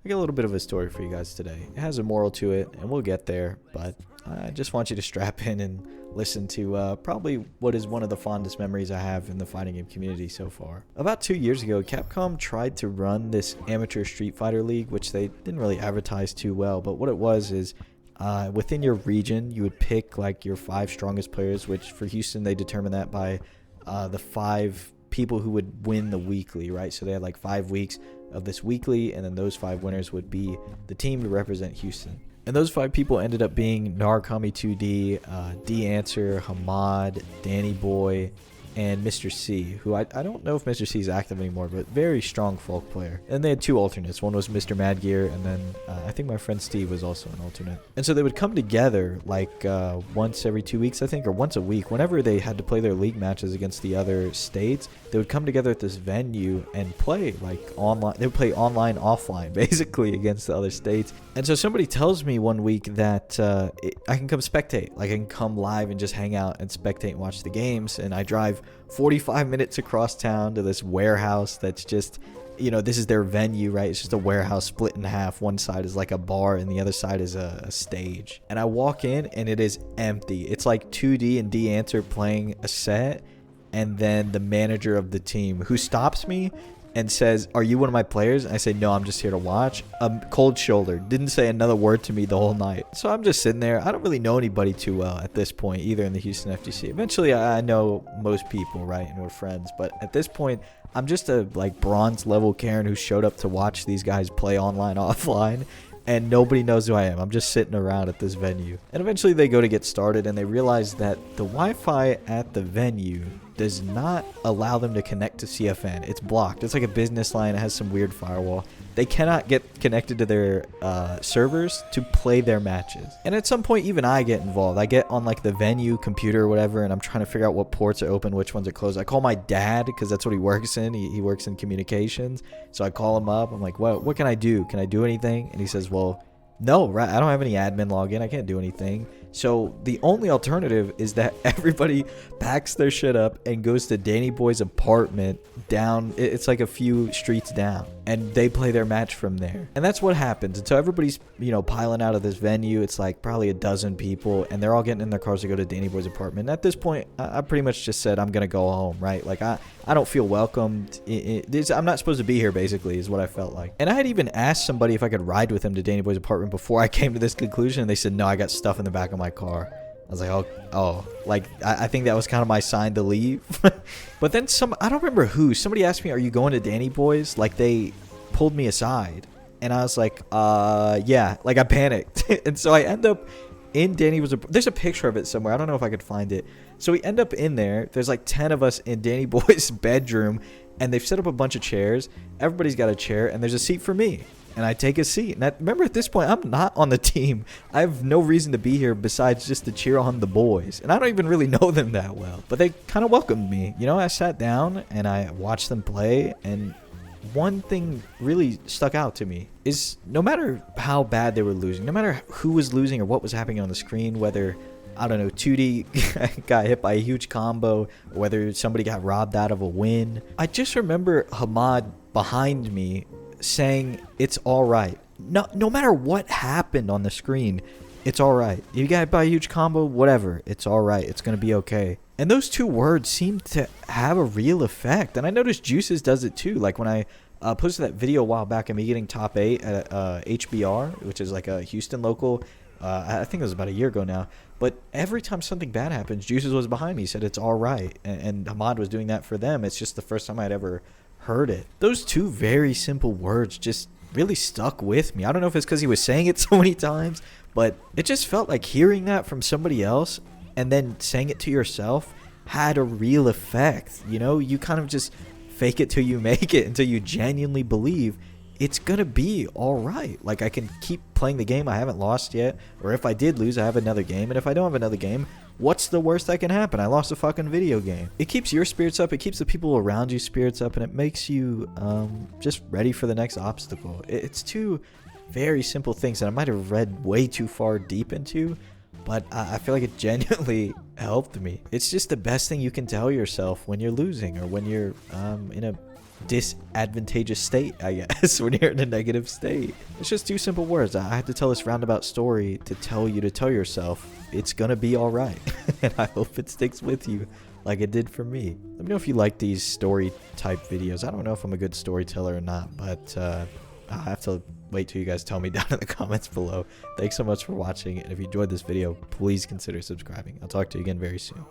I got a little bit of a story for you guys today. It has a moral to it, and we'll get there, but I just want you to strap in and listen to probably what is one of the fondest memories I have in the fighting game community so far. About 2 years ago, Capcom tried to run this amateur Street Fighter League, which they didn't really advertise too well, but what it was is within your region, you would pick like your 5 strongest players, which for Houston, they determined that by the 5 people who would win the weekly, right? So they had like 5 weeks of this weekly, and then those 5 winners would be the team to represent Houston. And those 5 people ended up being Narukami 2D, D-Answer, Hamad, Danny Boy, and Mr. C, who I don't know if Mr. C is active anymore, but very strong folk player. And they had 2 alternates. One was Mr. Madgear, and then I think my friend Steve was also an alternate. And so they would come together like once every 2 weeks, I think, or once a week. Whenever they had to play their league matches against the other states, they would come together at this venue and play like online. They would play online, offline, basically, against the other states. And so somebody tells me one week that I can come spectate. Like I can come live and just hang out and spectate and watch the games. And I drive 45 minutes across town to this warehouse that's just, you know, this is their venue, right? It's just a warehouse split in half. One side is like a bar and the other side is a stage. And I walk in and it is empty. It's like 2D and D-Answer playing a set, and then the manager of the team who stops me and says, "Are you one of my players?" And I say, "No, I'm just here to watch." Cold shoulder. Didn't say another word to me the whole night. So I'm just sitting there. I don't really know anybody too well at this point, either in the Houston FGC. Eventually, I know most people, right? And we're friends. But at this point, I'm just a like bronze level Karen who showed up to watch these guys play online, offline. And nobody knows who I am. I'm just sitting around at this venue. And eventually they go to get started and they realize that the Wi-Fi at the venue does not allow them to connect to CFN. It's blocked. It's like a business line. It has some weird firewall. They cannot get connected to their servers to play their matches. And at some point, even I get involved. I get on like the venue computer or whatever, and I'm trying to figure out what ports are open, which ones are closed. I call my dad because that's what he works in. He works in communications. So I call him up. I'm like, what can I do? Can I do anything? And he says, well, no, right? I don't have any admin login. I can't do anything. So the only alternative is that everybody packs their shit up and goes to Danny Boy's apartment down. It's like a few streets down, and they play their match from there. And that's what happens. And so everybody's, you know, piling out of this venue. It's like probably a dozen people, and they're all getting in their cars to go to Danny Boy's apartment. And at this point, I pretty much just said, I'm going to go home, right? Like I don't feel welcomed. I'm not supposed to be here, basically, is what I felt like. And I had even asked somebody if I could ride with him to Danny Boy's apartment before I came to this conclusion. And they said, no, I got stuff in the back of my car. I was like, oh, like I think that was kind of my sign to leave. But then I don't remember who, somebody asked me, are you going to Danny Boy's? Like they pulled me aside, and I was like, yeah, like I panicked. And so I end up in Danny Boy's. There's a picture of it somewhere. I don't know if I could find it. So we end up in there. There's like 10 of us in Danny Boy's bedroom, and they've set up a bunch of chairs. Everybody's got a chair, and there's a seat for me. And I take a seat. And remember, at this point, I'm not on the team. I have no reason to be here besides just to cheer on the boys. And I don't even really know them that well. But they kind of welcomed me. You know, I sat down and I watched them play. And one thing really stuck out to me is no matter how bad they were losing, no matter who was losing or what was happening on the screen, whether, I don't know, 2D got hit by a huge combo, or whether somebody got robbed out of a win, I just remember Hamad behind me saying it's all right. No matter what happened on the screen, it's all right. You got hit by a huge combo, whatever, it's all right. It's going to be okay. And those 2 words seem to have a real effect. And I noticed Juices does it too. Like when I posted that video a while back of me getting top 8 at HBR, which is like a Houston local. I think it was about a year ago now. But every time something bad happens, Juices was behind me. He said it's all right. And Hamad was doing that for them. It's just the first time I'd ever heard it. Those 2 very simple words just really stuck with me. I don't know if it's because he was saying it so many times, but it just felt like hearing that from somebody else and then saying it to yourself had a real effect. You know, you kind of just fake it till you make it until you genuinely believe it's gonna be all right. Like I can keep playing the game. I haven't lost yet, or if I did lose, I have another game. And if I don't have another game, what's the worst that can happen? I lost a fucking video game. It keeps your spirits up. It keeps the people around you spirits up, and it makes you just ready for the next obstacle. It's 2 very simple things that I might have read way too far deep into, but I feel like it genuinely helped me. It's just the best thing you can tell yourself when you're losing, or when you're in a disadvantageous state, I guess, when you're in a negative state. It's just two simple words. I had to tell this roundabout story to tell you to tell yourself it's gonna be all right. And I hope it sticks with you like it did for me. Let me know if you like these story type videos. I don't know if I'm a good storyteller or not, but I'll have to wait till you guys tell me down in the comments below. Thanks so much for watching, and if you enjoyed this video, please consider subscribing. I'll talk to you again very soon.